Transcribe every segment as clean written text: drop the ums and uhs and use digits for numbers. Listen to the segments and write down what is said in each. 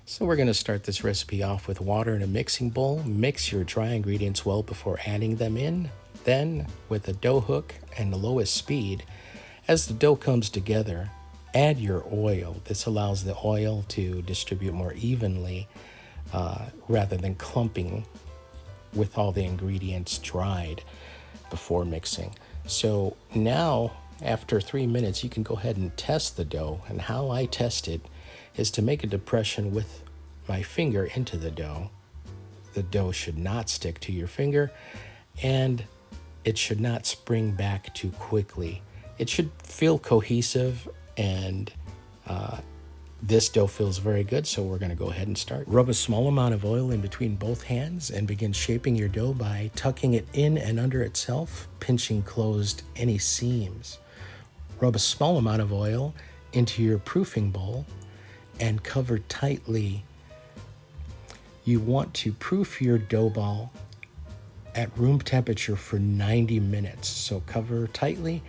So we're going to start this recipe off with water in a mixing bowl. Mix your dry ingredients well before adding them in. Then, with a dough hook and the lowest speed, as the dough comes together, add your oil. This allows the oil to distribute more evenly rather than clumping with all the ingredients dried before mixing. So now, after 3 minutes, you can go ahead and test the dough. And how I test it is to make a depression with my finger into the dough. The dough should not stick to your finger, and it should not spring back too quickly. It should feel cohesive, and this dough feels very good, so we're going to go ahead and start. Rub a small amount of oil in between both hands and begin shaping your dough by tucking it in and under itself, pinching closed any seams. Rub a small amount of oil into your proofing bowl and cover tightly. You want to proof your dough ball at room temperature for 90 minutes. So cover tightly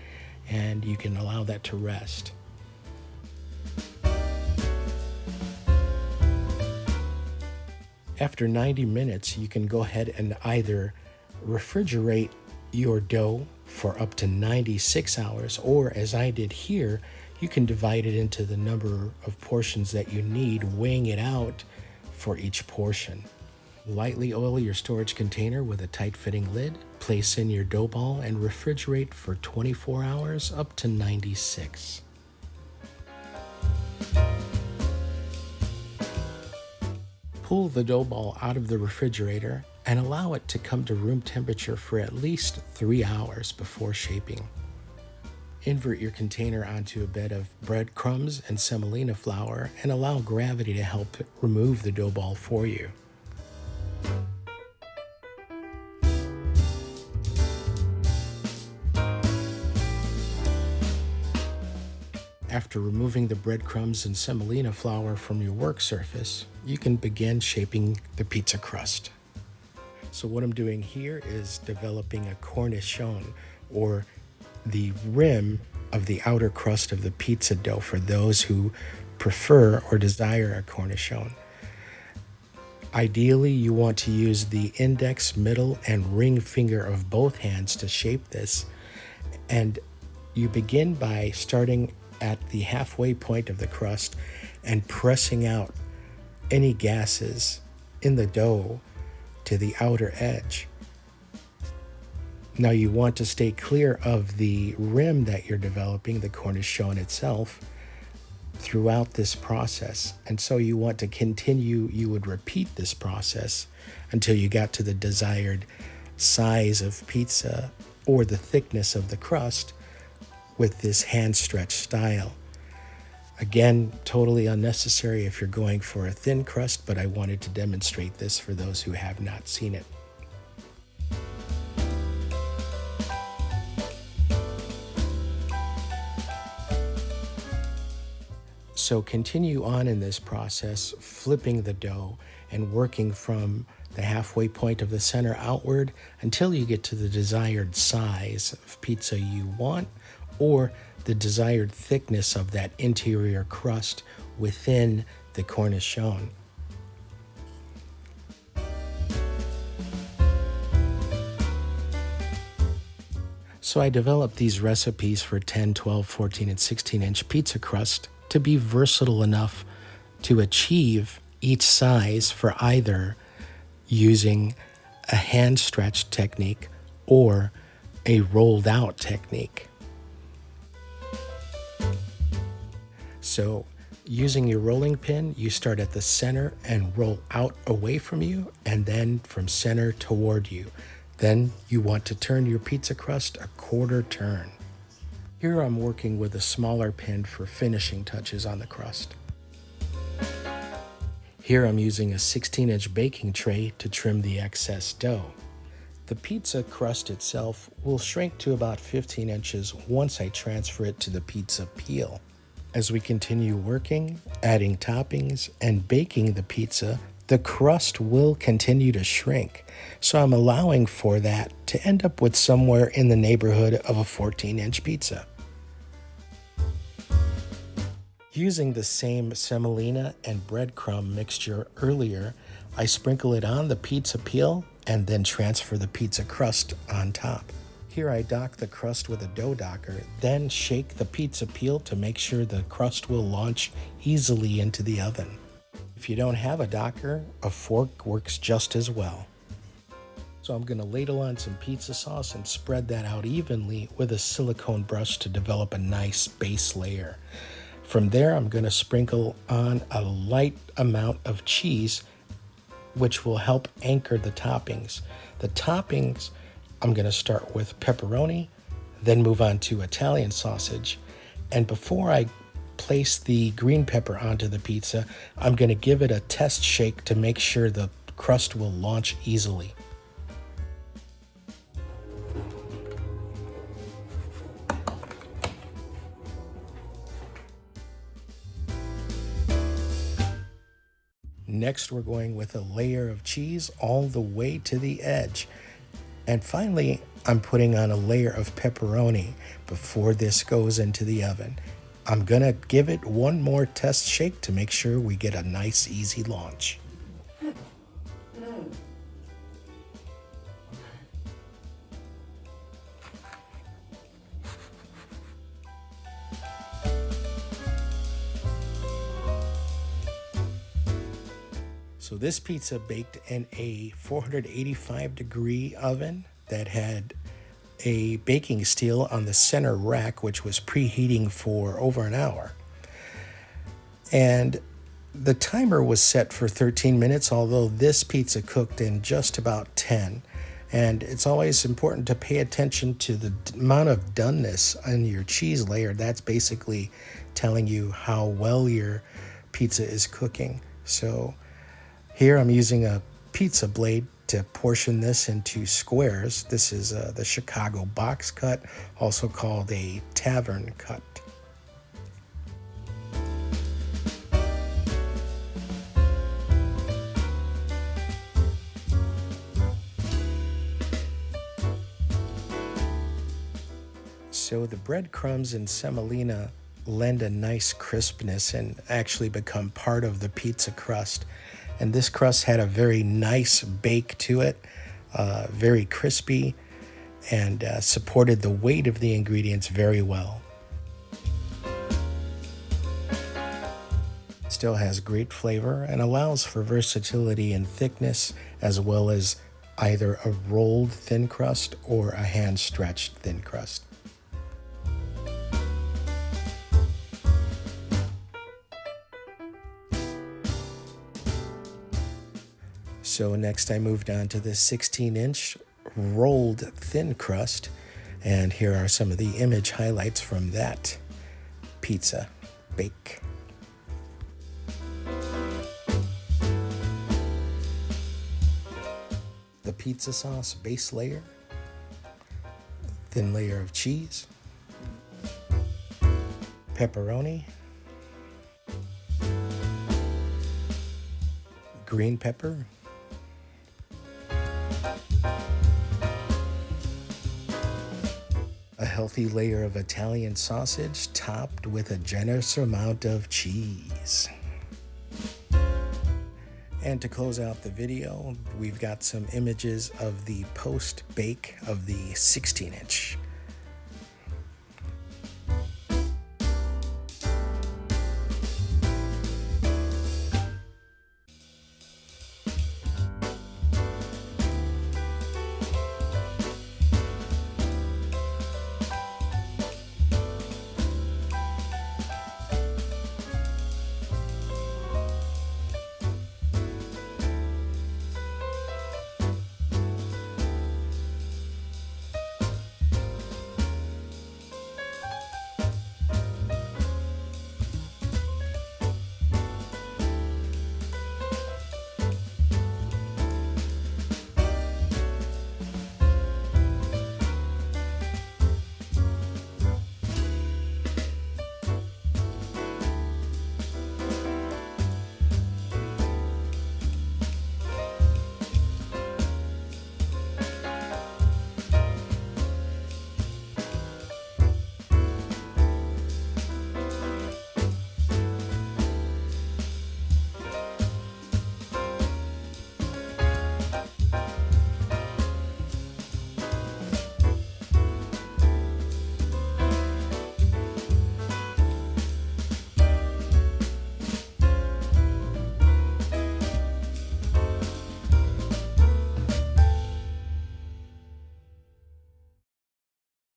and you can allow that to rest. After 90 minutes, you can go ahead and either refrigerate your dough for up to 96 hours, or as I did here, you can divide it into the number of portions that you need, weighing it out for each portion. Lightly oil your storage container with a tight-fitting lid, place in your dough ball, and refrigerate for 24 hours up to 96. Pull the dough ball out of the refrigerator and allow it to come to room temperature for at least 3 hours before shaping. Invert your container onto a bed of breadcrumbs and semolina flour and allow gravity to help remove the dough ball for you. After removing the breadcrumbs and semolina flour from your work surface, you can begin shaping the pizza crust. So what I'm doing here is developing a cornichon, or the rim of the outer crust of the pizza dough for those who prefer or desire a cornichon. Ideally, you want to use the index, middle, and ring finger of both hands to shape this. And you begin by starting at the halfway point of the crust and pressing out any gases in the dough to the outer edge. Now you want to stay clear of the rim that you're developing, the cornichon itself, throughout this process. And so you want to continue, you would repeat this process until you got to the desired size of pizza or the thickness of the crust with this hand stretch style. Again, totally unnecessary if you're going for a thin crust, but I wanted to demonstrate this for those who have not seen it. So continue on in this process, flipping the dough and working from the halfway point of the center outward until you get to the desired size of pizza you want, or the desired thickness of that interior crust within the cornichon. So I developed these recipes for 10, 12, 14, and 16-inch pizza crust to be versatile enough to achieve each size for either using a hand stretch technique or a rolled out technique. So using your rolling pin, you start at the center and roll out away from you, and then from center toward you. Then you want to turn your pizza crust a quarter turn. Here I'm working with a smaller pin for finishing touches on the crust. Here I'm using a 16-inch baking tray to trim the excess dough. The pizza crust itself will shrink to about 15 inches once I transfer it to the pizza peel. As we continue working, adding toppings, and baking the pizza, the crust will continue to shrink. So I'm allowing for that to end up with somewhere in the neighborhood of a 14-inch pizza. Using the same semolina and breadcrumb mixture earlier, I sprinkle it on the pizza peel and then transfer the pizza crust on top. Here I dock the crust with a dough docker, then shake the pizza peel to make sure the crust will launch easily into the oven. If you don't have a docker, a fork works just as well. So I'm going to ladle on some pizza sauce and spread that out evenly with a silicone brush to develop a nice base layer. From there, I'm going to sprinkle on a light amount of cheese, which will help anchor the toppings. The toppings, I'm going to start with pepperoni, then move on to Italian sausage. And before I place the green pepper onto the pizza, I'm going to give it a test shake to make sure the crust will launch easily. Next, we're going with a layer of cheese all the way to the edge. And finally, I'm putting on a layer of pepperoni before this goes into the oven. I'm gonna give it one more test shake to make sure we get a nice, easy launch. So this pizza baked in a 485-degree oven that had a baking steel on the center rack, which was preheating for over an hour. And the timer was set for 13 minutes, although this pizza cooked in just about 10. And it's always important to pay attention to the amount of doneness on your cheese layer. That's basically telling you how well your pizza is cooking. So here I'm using a pizza blade to portion this into squares. This is the Chicago box cut, also called a tavern cut. So the breadcrumbs and semolina lend a nice crispness and actually become part of the pizza crust. And this crust had a very nice bake to it, very crispy, and supported the weight of the ingredients very well. Still has great flavor and allows for versatility in thickness, as well as either a rolled thin crust or a hand-stretched thin crust. So next I moved on to the 16-inch rolled thin crust, and here are some of the image highlights from that pizza bake. The pizza sauce base layer, thin layer of cheese, pepperoni, green pepper, a healthy layer of Italian sausage topped with a generous amount of cheese. And to close out the video, we've got some images of the post-bake of the 16-inch.